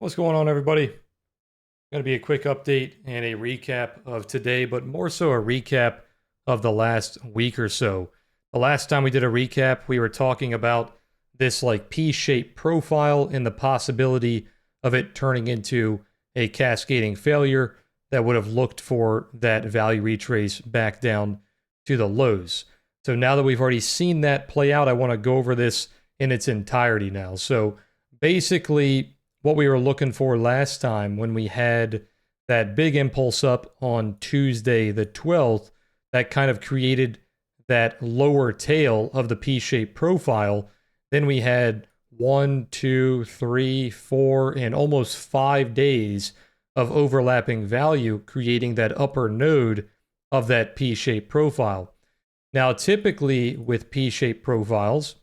What's going on, everybody? Going to be a quick update and a recap of today, but more so a recap of the last week or so. The last time we did a recap, we were talking about this like P-shaped profile and the possibility of it turning into a cascading failure that would have looked for that value retrace back down to the lows. So now that we've already seen that play out, I want to go over this in its entirety now. So basically, what we were looking for last time when we had that big impulse up on Tuesday the 12th, that kind of created that lower tail of the P-shaped profile. Then we had 1, 2, 3, 4, and almost 5 days of overlapping value, creating that upper node of that P-shaped profile. Now, typically with P-shaped profiles,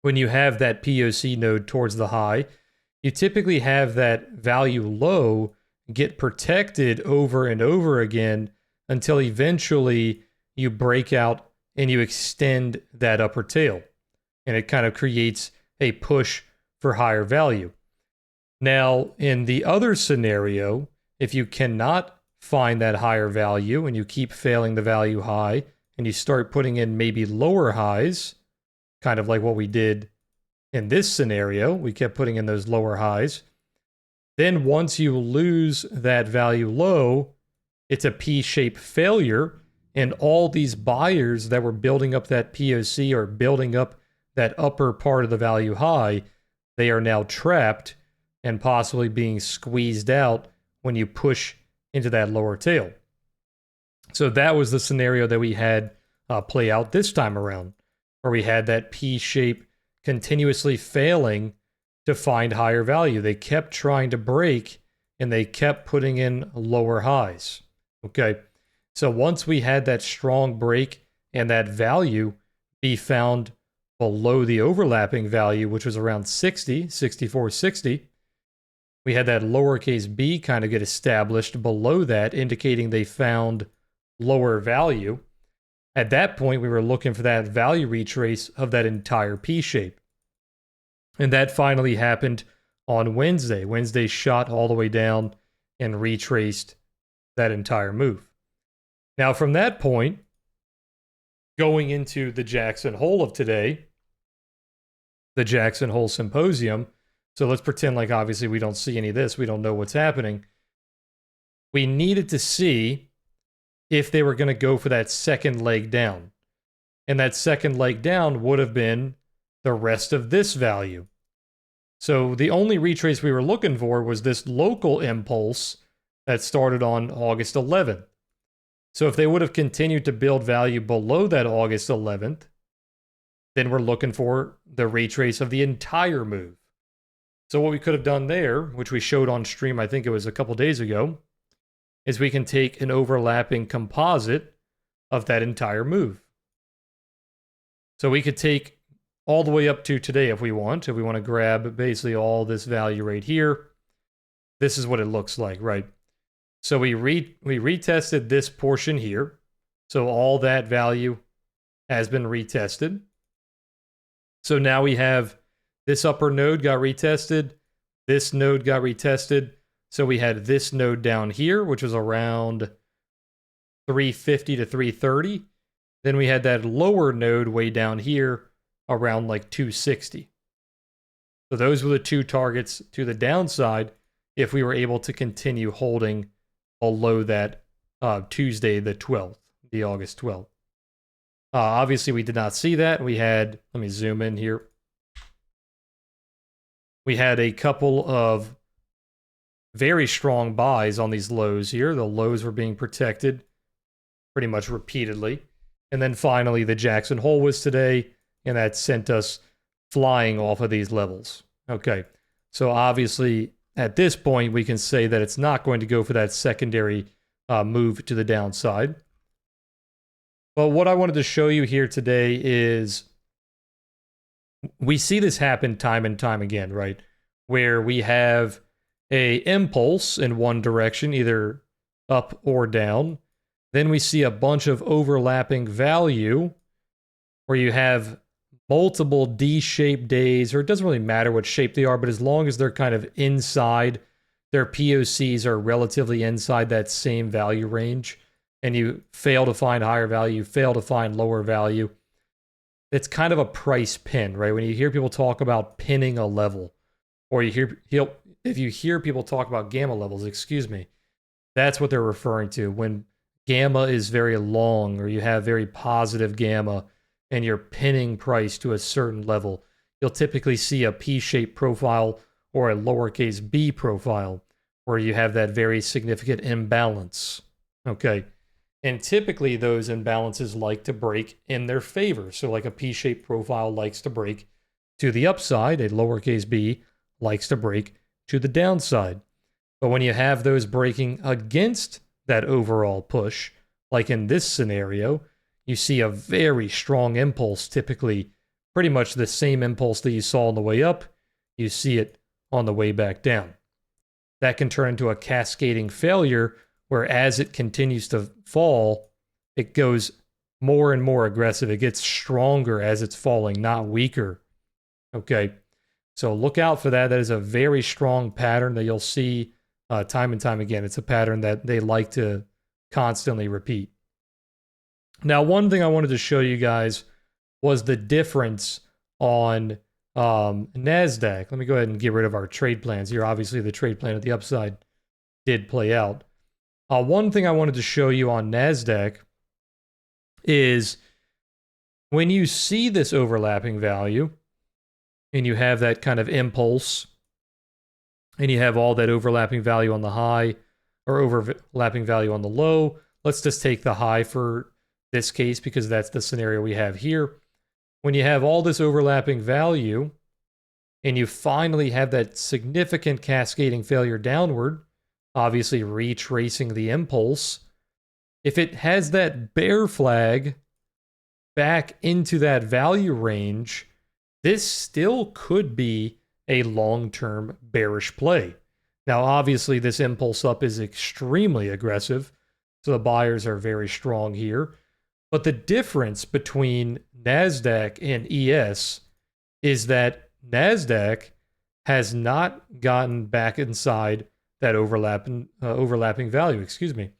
when you have that POC node towards the high, you typically have that value low get protected over and over again until eventually you break out and you extend that upper tail. And it kind of creates a push for higher value. Now, in the other scenario, if you cannot find that higher value and you keep failing the value high and you start putting in maybe lower highs, kind of like what we did in this scenario, we kept putting in those lower highs. Then once you lose that value low, it's a P-shaped failure, and all these buyers that were building up that POC or building up that upper part of the value high, they are now trapped and possibly being squeezed out when you push into that lower tail. So that was the scenario that we had play out this time around, where we had that P-shape continuously failing to find higher value. They kept trying to break and they kept putting in lower highs. Okay. So once we had that strong break and that value be found below the overlapping value, which was around 60, 64.60, we had that lowercase b kind of get established below that, indicating they found lower value. At that point, we were looking for that value retrace of that entire P shape. And that finally happened on Wednesday. Wednesday shot all the way down and retraced that entire move. Now, from that point, going into the Jackson Hole of today, the Jackson Hole Symposium, so let's pretend like obviously we don't see any of this. We don't know what's happening. We needed to see if they were going to go for that second leg down. And that second leg down would have been the rest of this value. So the only retrace we were looking for was this local impulse that started on August 11th. So if they would have continued to build value below that August 11th, then we're looking for the retrace of the entire move. So what we could have done there, which we showed on stream, I think it was a couple days ago, is we can take an overlapping composite of that entire move. So we could take all the way up to today if we want. If we want to grab basically all this value right here, this is what it looks like, right? So we retested this portion here. So all that value has been retested. So now we have this upper node got retested. This node got retested. So we had this node down here, which was around 350 to 330. Then we had that lower node way down here around like 260. So those were the two targets to the downside if we were able to continue holding below that Tuesday the 12th, the August 12th. Obviously, we did not see that. We had, let me zoom in here. We had a couple of very strong buys on these lows here. The lows were being protected pretty much repeatedly. And then finally, the Jackson Hole was today, and that sent us flying off of these levels. Okay, so obviously, at this point, we can say that it's not going to go for that secondary move to the downside. But what I wanted to show you here today is we see this happen time and time again, right? Where we have a impulse in one direction, either up or down. Then we see a bunch of overlapping value where you have multiple D-shaped days, or it doesn't really matter what shape they are, but as long as they're kind of inside, their POCs are relatively inside that same value range, and you fail to find higher value, you fail to find lower value, it's kind of a price pin, right? When you hear people talk about pinning a level, or if you hear people talk about gamma levels, excuse me, that's what they're referring to. When gamma is very long, or you have very positive gamma, and you're pinning price to a certain level, you'll typically see a P-shaped profile or a lowercase b profile, where you have that very significant imbalance. Okay. And typically those imbalances like to break in their favor. So like a P-shaped profile likes to break to the upside, a lowercase b likes to break to the downside. But when you have those breaking against that overall push, like in this scenario, you see a very strong impulse, typically pretty much the same impulse that you saw on the way up, you see it on the way back down. That can turn into a cascading failure, where as it continues to fall, it goes more and more aggressive. It gets stronger as it's falling, not weaker. Okay, so look out for that. That is a very strong pattern that you'll see time and time again. It's a pattern that they like to constantly repeat. Now, one thing I wanted to show you guys was the difference on NASDAQ. Let me go ahead and get rid of our trade plans here. Obviously, the trade plan at the upside did play out. One thing I wanted to show you on NASDAQ is when you see this overlapping value and you have that kind of impulse and you have all that overlapping value on the high or overlapping value on the low, let's just take the high for this case because that's the scenario we have here. When you have all this overlapping value and you finally have that significant cascading failure downward, obviously retracing the impulse, if it has that bear flag back into that value range, this still could be a long-term bearish play. Now, obviously, this impulse up is extremely aggressive, so the buyers are very strong here. But the difference between NASDAQ and ES is that NASDAQ has not gotten back inside that overlapping value. Excuse me.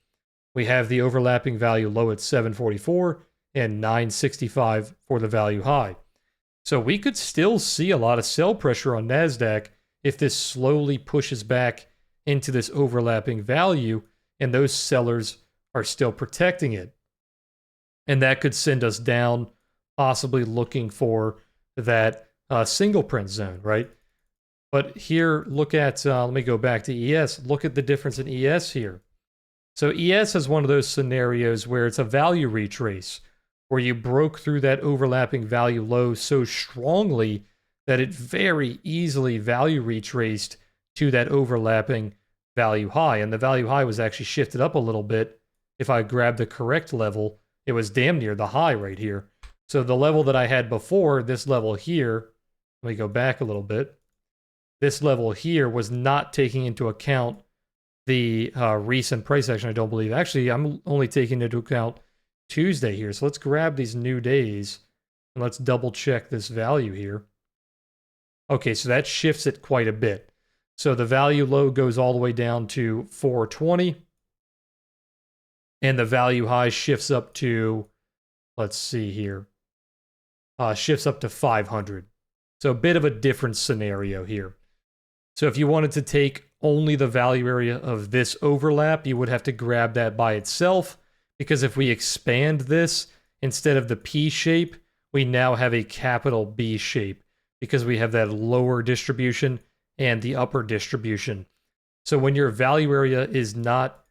We have the overlapping value low at 744 and 965 for the value high. So we could still see a lot of sell pressure on NASDAQ if this slowly pushes back into this overlapping value and those sellers are still protecting it. And that could send us down, possibly looking for that single print zone, right? But here, look at, let me go back to ES. Look at the difference in ES here. So ES is one of those scenarios where it's a value retrace, where you broke through that overlapping value low so strongly that it very easily value retraced to that overlapping value high. And the value high was actually shifted up a little bit. If I grab the correct level, it was damn near the high right here. So the level that I had before, this level here, let me go back a little bit. This level here was not taking into account the recent price action, I don't believe. Actually, I'm only taking into account Tuesday here. So let's grab these new days and let's double check this value here. Okay, so that shifts it quite a bit. So the value low goes all the way down to 420. And the value high shifts up to, let's see here, shifts up to 500. So a bit of a different scenario here. So if you wanted to take only the value area of this overlap, you would have to grab that by itself, because if we expand this, instead of the P shape, we now have a capital B shape, because we have that lower distribution and the upper distribution. So when your value area is not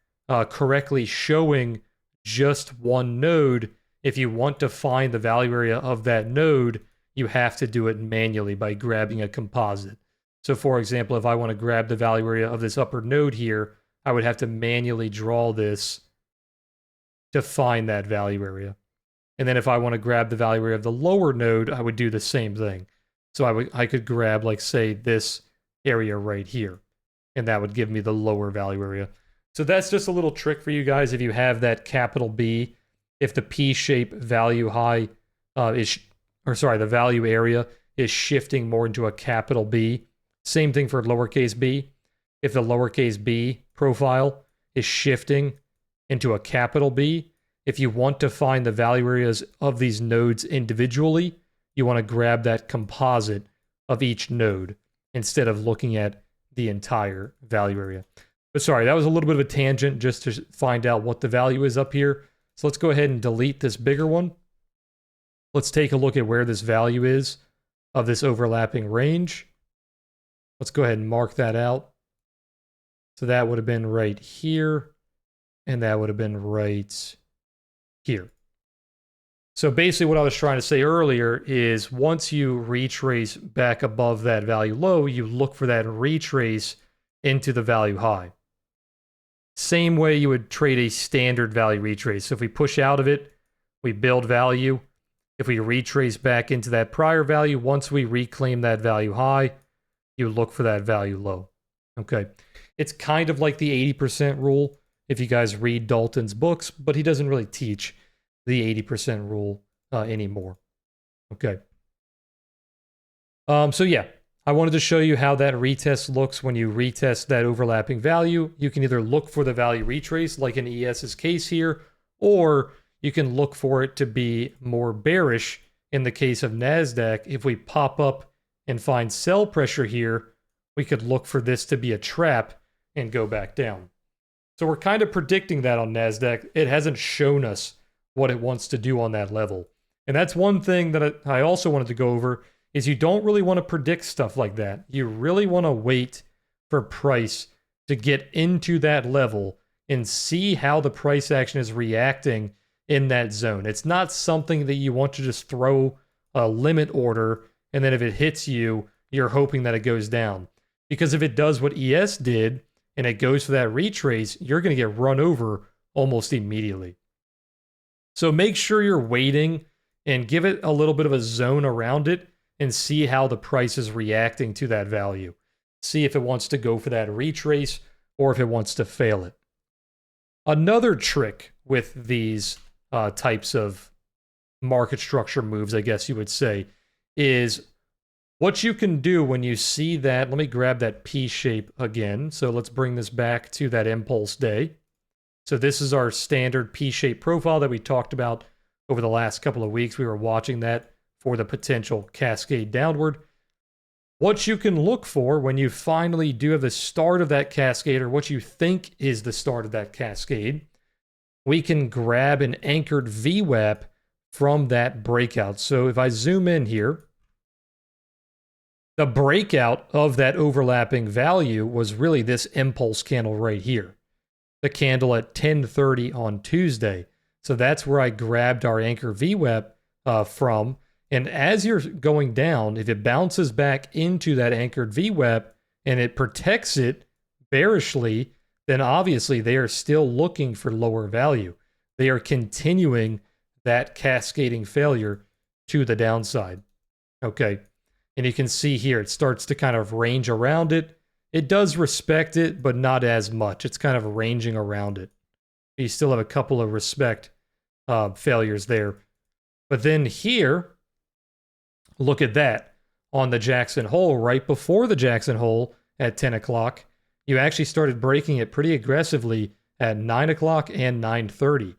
correctly showing just one node, if you want to find the value area of that node, you have to do it manually by grabbing a composite. So for example, if I want to grab the value area of this upper node here, I would have to manually draw this to find that value area. And then if I want to grab the value area of the lower node, I would do the same thing. So I could grab, like, say, this area right here, and that would give me the lower value area. So that's just a little trick for you guys if you have that capital B. If the P shape value high is the value area is shifting more into a capital B. Same thing for lowercase b. If the lowercase b profile is shifting into a capital B, if you want to find the value areas of these nodes individually, you want to grab that composite of each node instead of looking at the entire value area. But sorry, that was a little bit of a tangent just to find out what the value is up here. So let's go ahead and delete this bigger one. Let's take a look at where this value is of this overlapping range. Let's go ahead and mark that out. So that would have been right here, and that would have been right here. So basically what I was trying to say earlier is once you retrace back above that value low, you look for that retrace into the value high. Same way you would trade a standard value retrace. So if we push out of it, we build value. If we retrace back into that prior value, once we reclaim that value high, you look for that value low. Okay. It's kind of like the 80% rule if you guys read Dalton's books, but he doesn't really teach the 80% rule anymore. Okay. So yeah, I wanted to show you how that retest looks when you retest that overlapping value. You can either look for the value retrace, like in ES's case here, or you can look for it to be more bearish in the case of NASDAQ. If we pop up and find sell pressure here, we could look for this to be a trap and go back down. So we're kind of predicting that on NASDAQ. It hasn't shown us what it wants to do on that level. And that's one thing that I also wanted to go over is you don't really want to predict stuff like that. You really want to wait for price to get into that level and see how the price action is reacting in that zone. It's not something that you want to just throw a limit order and then if it hits you, you're hoping that it goes down. Because if it does what ES did and it goes for that retrace, you're going to get run over almost immediately. So make sure you're waiting and give it a little bit of a zone around it and see how the price is reacting to that value. See if it wants to go for that retrace or if it wants to fail it. Another trick with these types of market structure moves, I guess you would say, is what you can do when you see that. Let me grab that P shape again. So let's bring this back to that impulse day. So this is our standard P-shaped profile that we talked about over the last couple of weeks. We were watching that for the potential cascade downward. What you can look for when you finally do have the start of that cascade, or what you think is the start of that cascade, we can grab an anchored VWAP from that breakout. So if I zoom in here, the breakout of that overlapping value was really this impulse candle right here. The candle at 10:30 on Tuesday. So that's where I grabbed our anchor VWAP from. And as you're going down, if it bounces back into that anchored VWAP and it protects it bearishly, then obviously they are still looking for lower value. They are continuing that cascading failure to the downside. Okay. And you can see here, it starts to kind of range around it. It does respect it, but not as much. It's kind of ranging around it. You still have a couple of respect failures there. But then here, look at that. On the Jackson Hole, right before the Jackson Hole at 10 o'clock, you actually started breaking it pretty aggressively at 9 o'clock and 9:30,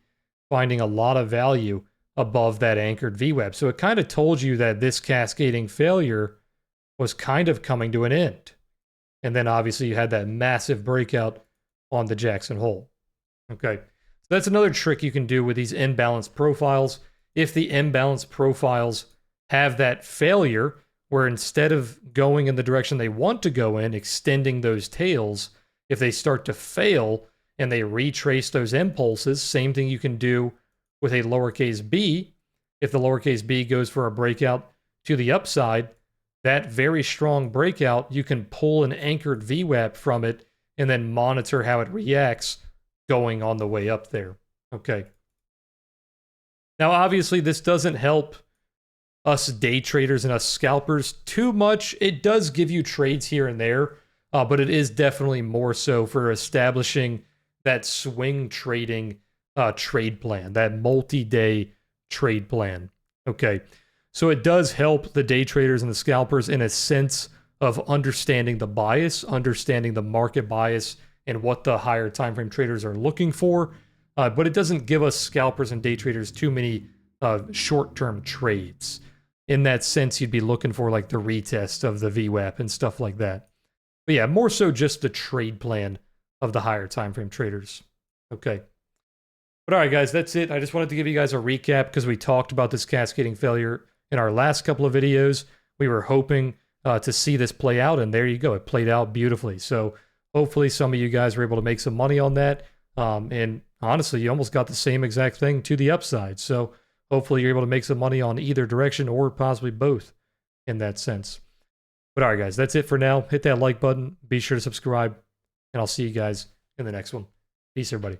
finding a lot of value above that anchored VWAP. So it kind of told you that this cascading failure was kind of coming to an end. And then obviously you had that massive breakout on the Jackson Hole. Okay, so that's another trick you can do with these imbalanced profiles. If the imbalanced profiles have that failure where instead of going in the direction they want to go in, extending those tails, if they start to fail and they retrace those impulses, same thing you can do with a lowercase b. If the lowercase b goes for a breakout to the upside, that very strong breakout, you can pull an anchored VWAP from it and then monitor how it reacts going on the way up there. Okay. Now, obviously, this doesn't help us day traders and us scalpers too much. It does give you trades here and there, but it is definitely more so for establishing that swing trading trade plan, that multi-day trade plan. Okay. So it does help the day traders and the scalpers in a sense of understanding the bias, understanding the market bias, and what the higher time frame traders are looking for. But it doesn't give us scalpers and day traders too many short-term trades. In that sense, you'd be looking for like the retest of the VWAP and stuff like that. But yeah, more so just the trade plan of the higher time frame traders. Okay. But all right, guys, that's it. I just wanted to give you guys a recap because we talked about this cascading failure in our last couple of videos. We were hoping to see this play out, and there you go. It played out beautifully. So hopefully some of you guys were able to make some money on that. And honestly, you almost got the same exact thing to the upside. So hopefully you're able to make some money on either direction or possibly both in that sense. But all right, guys, that's it for now. Hit that like button. Be sure to subscribe, and I'll see you guys in the next one. Peace, everybody.